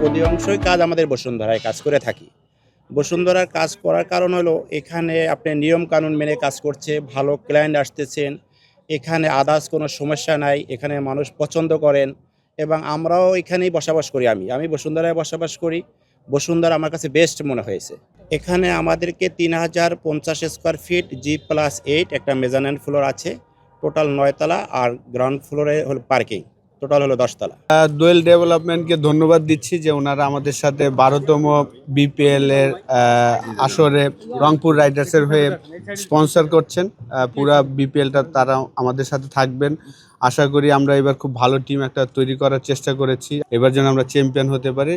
অধিকাংশই কাজ আমাদের বসুন্ধরায় কাজ করে থাকি। বসুন্ধরার কাজ করার কারণ হলো এখানে আপনি নিয়ম কানুন মেনে কাজ করছে, ভালো ক্লায়েন্ট আসতেছেন, এখানে আদার্স কোনো সমস্যা নাই, এখানে মানুষ পছন্দ করেন এবং আমরাও এখানেই বসবাস করি। আমি বসুন্ধরায় বসবাস করি। বসুন্ধরা আমার কাছে বেস্ট মনে হয়েছে। এখানে আমাদেরকে ৩,০৫০ স্কোয়ার ফিট G+8 একটা মেজারমেন্ট ফ্লোর আছে, টোটাল ৯ তলা, আর গ্রাউন্ড ফ্লোরে হলো পার্কিং, টোটাল হলো ১০ তলা। দোয়েল ডেভেলপমেন্টকে ধন্যবাদ দিচ্ছি যে ওনারা আমাদের সাথে 12তম বিপিএল এর আসরে রংপুর রাইডার্সের হয়ে স্পন্সর করছেন। পুরা বিপিএলটা তারা আমাদের সাথে থাকবেন। আশা করি আমরা এবার খুব ভালো টিম একটা তৈরি করার চেষ্টা করেছি। এবার যেন আমরা চ্যাম্পিয়ন হতে পারি।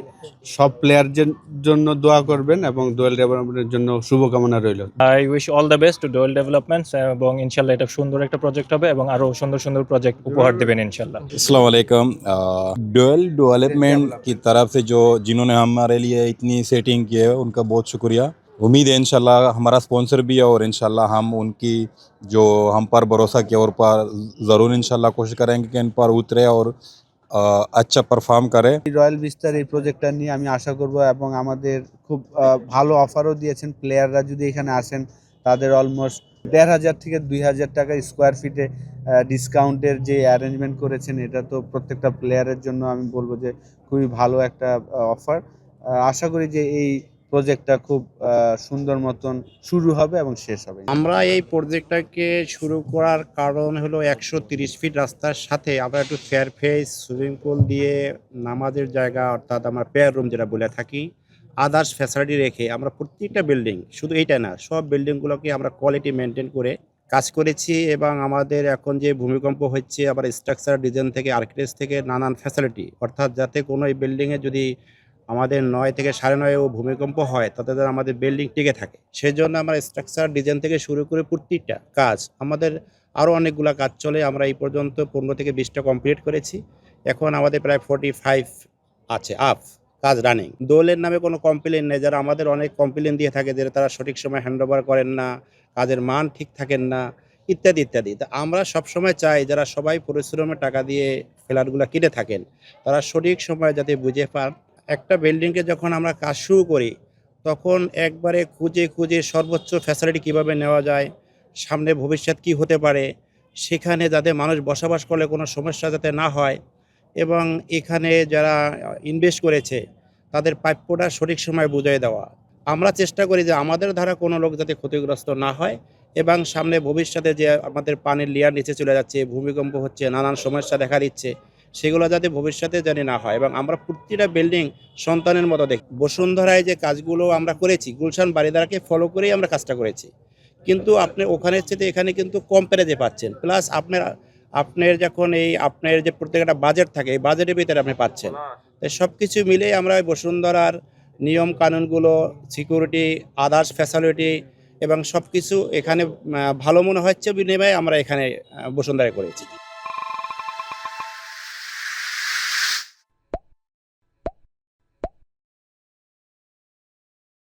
সব প্লেয়ারদের জন্য দোয়া করবেন এবং দোয়েল ডেভেলপমেন্টের জন্য শুভকামনা রইল। I wish all the best to ডোয়েল developments এবং ইনশাল্লাহ এটা সুন্দর একটা প্রজেক্ট হবে এবং আরো সুন্দর সুন্দর প্রজেক্ট উপহার দেবেন ইনশাল্লাহ। अस्सलाम वालेकुम। डुअल डेवलपमेंट की तरफ से जो जिन्होंने हमारे लिए इतनी सेटिंग की है उनका बहुत शुक्रिया। उम्मीद है इंशाल्लाह हमारा स्पॉन्सर भी है और इंशाल्लाह हम उनकी जो हम पर भरोसा किया और पर ज़रूर इंशाल्लाह कोशिश करेंगे कि इन पर उतरे और अच्छा परफॉर्म करे। রয়্যাল ভিস্টার এই প্রজেক্টটা নিয়ে আমি আশা করব এবং আমাদের খুব ভালো অফারও দিয়েছেন। প্লেয়াররা যদি এখানে আসেন তাদের অলমোস্ট ১,৫০০ থেকে ২,০০০ টাকা স্কোয়ার ফিটে ডিসকাউন্টের যে অ্যারেঞ্জমেন্ট করেছেন, এটা তো প্রত্যেকটা প্লেয়ারের জন্য আমি বলবো যে খুবই ভালো একটা অফার। আশা করি যে এই প্রজেক্টটা খুব সুন্দর মতন শুরু হবে এবং শেষ হবে। আমরা এই প্রজেক্টটাকে শুরু করার কারণ হলো ১৩০ ফিট রাস্তার সাথে আমরা একটু ফেয়ার ফেস সুইমিং পুল দিয়ে নামাজের জায়গা, অর্থাৎ আমরা প্রেয়ার রুম যেটা বলে থাকি, আদার্স ফ্যাসিলিটি রেখে আমরা প্রত্যেকটা বিল্ডিং, শুধু এইটা না, সব বিল্ডিংগুলোকে আমরা কোয়ালিটি মেনটেন করে কাজ করেছি। এবং আমাদের এখন যে ভূমিকম্প হচ্ছে, আবার স্ট্রাকচার ডিজাইন থেকে আর্কিটেক্ট থেকে নানান ফ্যাসিলিটি, অর্থাৎ যাতে কোনো এই বিল্ডিংয়ে যদি আমাদের ৯ থেকে ৯.৫ও ভূমিকম্প হয় তাতে যেন আমাদের বিল্ডিং টিকে থাকে, সেজন্য আমরা স্ট্রাকচার ডিজাইন থেকে শুরু করে প্রত্যেকটা কাজ আমাদের, আরও অনেকগুলো কাজ চলে। আমরা এই পর্যন্ত ১৫ থেকে ২০টা কমপ্লিট করেছি। এখন আমাদের প্রায় 45 আছে আপ কাজ রানিং। দোলের নামে কোনো কমপ্লেন নেই। যারা আমাদের অনেক কমপ্লেন দিয়ে থাকে যে তারা সঠিক সময় হ্যান্ডওভার করেন না, কাজের মান ঠিক থাকেন না, ইত্যাদি ইত্যাদি। তা আমরা সবসময় চাই যারা সবাই পরিশ্রমের টাকা দিয়ে ফ্ল্যাটগুলো কিনে থাকেন তারা সঠিক সময় যাতে বুঝে পান। একটা বিল্ডিংকে যখন আমরা কাজ শুরু করি তখন একবারে খুঁজে খুঁজে সর্বোচ্চ ফ্যাসিলিটি কীভাবে নেওয়া যায়, সামনে ভবিষ্যৎ কী হতে পারে, সেখানে যাতে মানুষ বসবাস করলে কোনো সমস্যা যাতে না হয়, এবং এখানে যারা ইনভেস্ট করেছে তাদের প্রাপ্যটা সঠিক সময় বুঝিয়ে দেওয়া। আমরা চেষ্টা করি যে আমাদের দ্বারা কোনো লোক যাতে ক্ষতিগ্রস্ত না হয় এবং সামনে ভবিষ্যতে যে আমাদের পানির লেয়ার নিচে চলে যাচ্ছে, ভূমিকম্প হচ্ছে, নানান সমস্যা দেখা দিচ্ছে, সেগুলো যাতে ভবিষ্যতে জানি না হয়। এবং আমরা প্রতিটা বিল্ডিং সন্তানের মতো দেখি। বসুন্ধরায় যে কাজগুলো আমরা করেছি গুলশান বারিধারাকে ফলো করেই আমরা কাজটা করেছি, কিন্তু আপনি ওখানের চেয়ে এখানে কিন্তু কম প্রাইজে পাচ্ছেন। প্লাস আপনার যখন আপনার যে প্রত্যেকটা বাজেট থাকে এই বাজেটের ভিতরে আপনি পাচ্ছেন। তাই সব কিছু মিলেই আমরা বসুন্ধরার নিয়ম কানুনগুলো, সিকিউরিটি, আদার্স ফ্যাসিলিটি এবং সব কিছু এখানে ভালো মনে হচ্ছে বিনিময়ে আমরা এখানে বসুন্ধরায় করেছি।